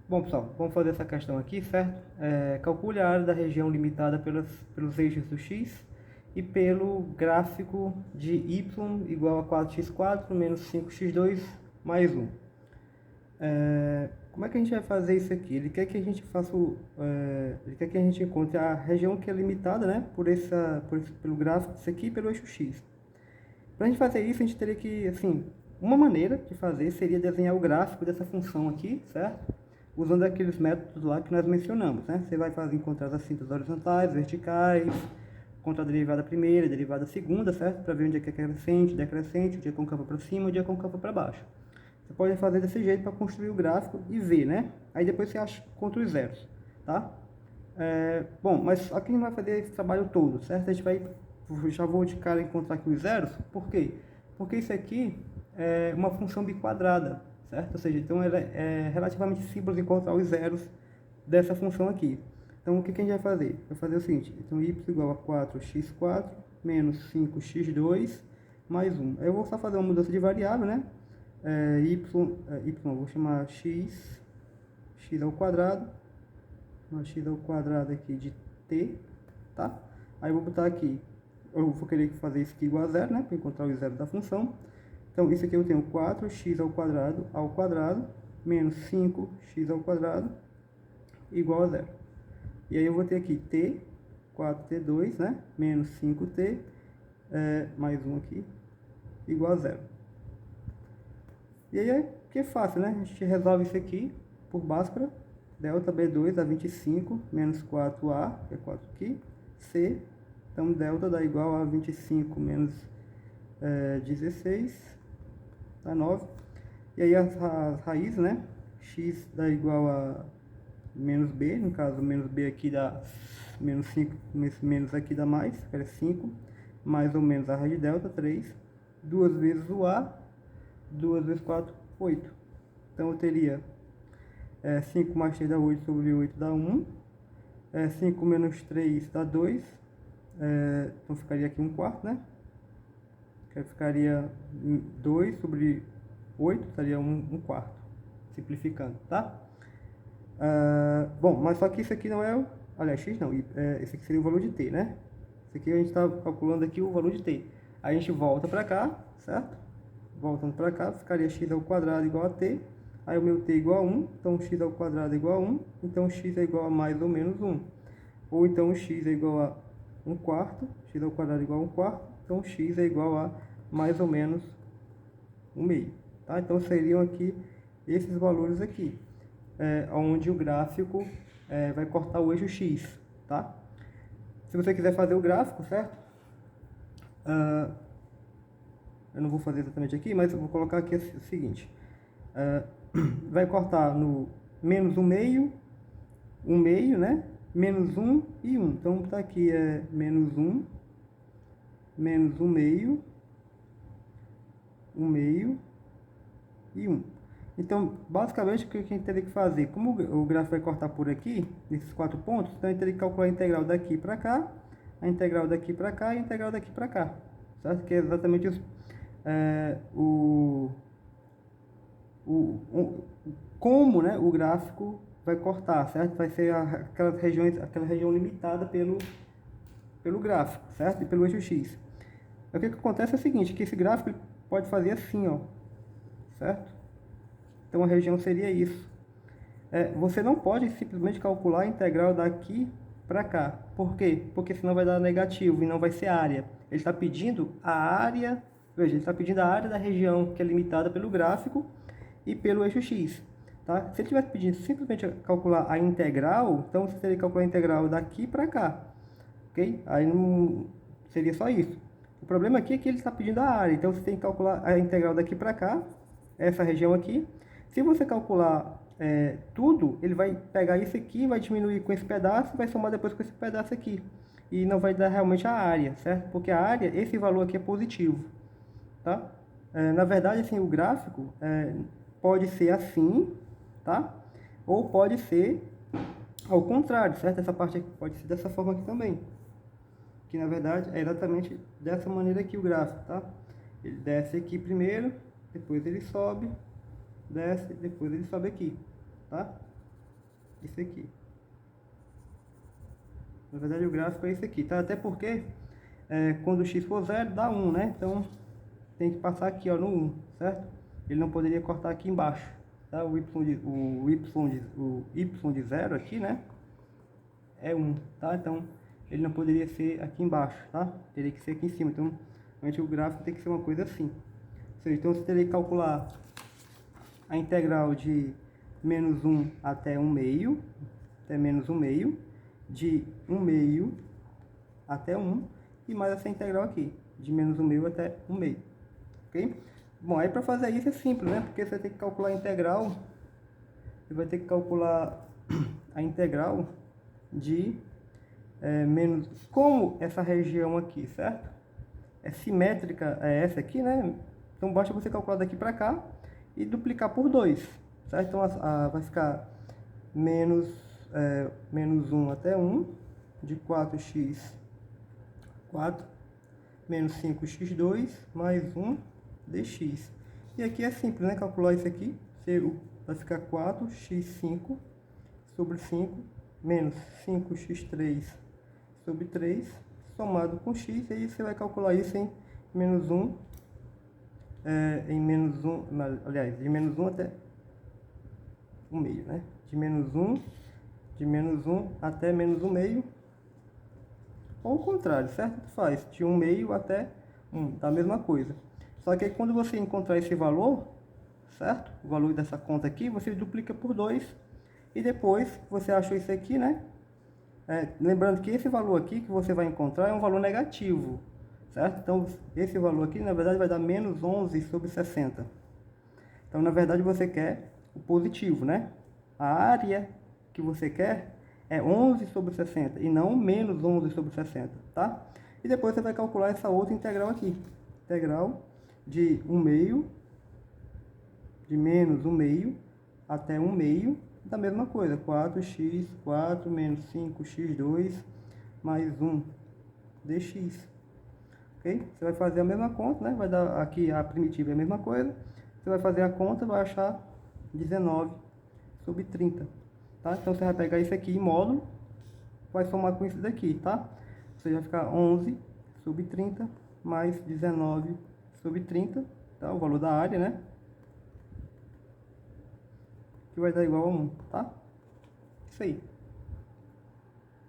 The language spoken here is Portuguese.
Bom, pessoal, vamos fazer essa questão aqui, certo? Calcule a área da região limitada pelos eixos do x e pelo gráfico de y igual a 4x4 menos 5x2 mais 1. Como é que a gente vai fazer isso aqui? Ele quer que a gente ele quer que a gente encontre a região que é limitada, né, pelo gráfico disso aqui e pelo eixo x. Para a gente fazer isso, a gente teria que, assim, uma maneira de fazer seria desenhar o gráfico dessa função aqui, certo? Usando aqueles métodos lá que nós mencionamos, né? Você vai encontrar as cintas horizontais, verticais, contra a derivada primeira, a derivada segunda, certo? Para ver onde é que é crescente, decrescente, onde é côncavo para cima, onde é côncavo para baixo. Você pode fazer desse jeito para construir o gráfico e ver, né? Aí depois você acha contra os zeros, tá? Bom, mas aqui não vai fazer esse trabalho todo, certo? A gente vai, já vou de cara encontrar aqui os zeros, por quê? Porque isso aqui é uma função biquadrada, certo? Ou seja, então ela é relativamente simples encontrar os zeros dessa função aqui. Então o que a gente vai fazer? Vai fazer o seguinte, então y igual a 4x4 menos 5x2 mais 1. Aí eu vou só fazer uma mudança de variável, né? Vou chamar x ao quadrado, x ao quadrado aqui de t, tá? Aí eu vou botar aqui, eu vou querer fazer isso aqui igual a zero, né? Para encontrar o zero da função. Então isso aqui eu tenho 4x ao quadrado menos 5x ao quadrado igual a zero. E aí eu vou ter aqui t, 4t2, né? Menos 5t, mais 1 aqui, igual a zero. E aí é fácil, né? A gente resolve isso aqui por Bhaskara. Delta B2 dá 25, menos 4A, que é 4 aqui, C. Então, delta dá igual a 25 menos 16, dá 9. E aí as raízes, né? X dá igual a menos B, no caso, menos B aqui dá menos 5, menos aqui dá mais, que é 5, mais ou menos a raiz de delta, 3. 2 vezes o A, 2 vezes 4, 8. Então, eu teria 5 mais 3 dá 8, sobre 8 dá 1. 5 menos 3 dá 2. Então, ficaria aqui 1 quarto, né? Que ficaria 2 sobre 8, estaria 1 quarto. Simplificando, tá? Bom, mas só que isso aqui não é... Aliás, x não. Esse aqui seria o valor de t, né? Esse aqui a gente está calculando aqui o valor de t. Aí a gente volta para cá, certo? Voltando para cá, ficaria x ao quadrado igual a t. Aí o meu t igual a 1, então x ao quadrado é igual a 1, então x é igual a mais ou menos 1. Ou então x é igual a 1 quarto, x ao quadrado é igual a 1 quarto, então x é igual a mais ou menos 1 meio. Tá? Então seriam aqui esses valores aqui, onde o gráfico vai cortar o eixo x. Tá? Se você quiser fazer o gráfico, certo? Eu não vou fazer exatamente aqui, mas eu vou colocar aqui o seguinte. Vai cortar no menos 1 meio, né? Menos 1 e 1. Então, tá aqui menos 1, menos 1 meio e 1. Então, basicamente, o que a gente teria que fazer? Como o gráfico vai cortar por aqui, nesses 4 pontos, então a gente teria que calcular a integral daqui para cá, a integral daqui para cá e a integral daqui para cá. Certo? Que é exatamente como, né, o gráfico vai cortar, certo? Vai ser aquela região limitada pelo gráfico, certo? E pelo eixo x. O que acontece é o seguinte, que esse gráfico pode fazer assim, ó, certo? Então a região seria isso. Você não pode simplesmente calcular a integral daqui para cá. Por quê? Porque senão vai dar negativo e não vai ser área. Ele está pedindo a área, veja, ele está pedindo a área da região que é limitada pelo gráfico e pelo eixo x. Tá? Se ele estivesse pedindo simplesmente calcular a integral, então você teria que calcular a integral daqui para cá. Ok? Aí não seria só isso. O problema aqui é que ele está pedindo a área, então você tem que calcular a integral daqui para cá, essa região aqui. Se você calcular tudo, ele vai pegar isso aqui, vai diminuir com esse pedaço, vai somar depois com esse pedaço aqui. E não vai dar realmente a área, certo? Porque a área, esse valor aqui é positivo, tá? Na verdade, assim, o gráfico pode ser assim, tá? Ou pode ser ao contrário, certo? Essa parte aqui pode ser dessa forma aqui também. Que na verdade é exatamente dessa maneira aqui o gráfico, tá? Ele desce aqui primeiro, depois ele sobe, desce, depois ele sobe aqui, tá? isso aqui. Na verdade o gráfico é esse aqui, tá? Até porque quando o x for 0 dá 1, né? Então tem que passar aqui, ó, no 1, certo? Ele não poderia cortar aqui embaixo, tá? O y de 0 aqui, né? É 1, tá? Então ele não poderia ser aqui embaixo, tá? Teria que ser aqui em cima. Então realmente o gráfico tem que ser uma coisa assim. Ou seja, então você teria que calcular a integral de menos 1 até 1 meio, até menos 1 meio, de 1 meio até 1, e mais essa integral aqui, de menos 1 meio até 1 meio, ok? Bom, aí para fazer isso é simples, né? Porque você vai ter que calcular a integral, você vai ter que calcular a integral de menos, como essa região aqui, certo? É simétrica, é essa aqui, né? Então basta você calcular daqui para cá e duplicar por 2, certo? Então vai ficar menos 1 até 1, de 4x 4, menos 5x2, mais 1 dx. E aqui é simples, né? Calcular isso aqui, vai ficar 4x5 sobre 5, menos 5x3 sobre 3, somado com x, e aí você vai calcular isso em menos 1, aliás, de menos 1 até 1 meio, né? De menos 1 até menos 1 meio, ou o contrário, certo? Faz de 1 meio até 1, da mesma coisa. Só que aí quando você encontrar esse valor, certo? O valor dessa conta aqui, você duplica por 2, e depois você achou isso aqui, né? Lembrando que esse valor aqui que você vai encontrar é um valor negativo, certo? Então, esse valor aqui, na verdade, vai dar menos 11 sobre 60. Então, na verdade, você quer o positivo, né? A área que você quer é 11 sobre 60 e não menos 11 sobre 60, tá? E depois você vai calcular essa outra integral aqui. Integral de 1 meio, de menos 1 meio até 1 meio, da mesma coisa, 4x4 menos 5x2 mais 1 dx. Ok? Você vai fazer a mesma conta, né? Vai dar aqui a primitiva é a mesma coisa. Você vai fazer a conta, vai achar 19 sobre 30. Tá? Então você vai pegar isso aqui em módulo, vai somar com isso daqui, tá? Você vai ficar 11 sobre 30 mais 19 sobre 30, tá? O valor da área, né? Que vai dar igual a 1, tá? Isso aí.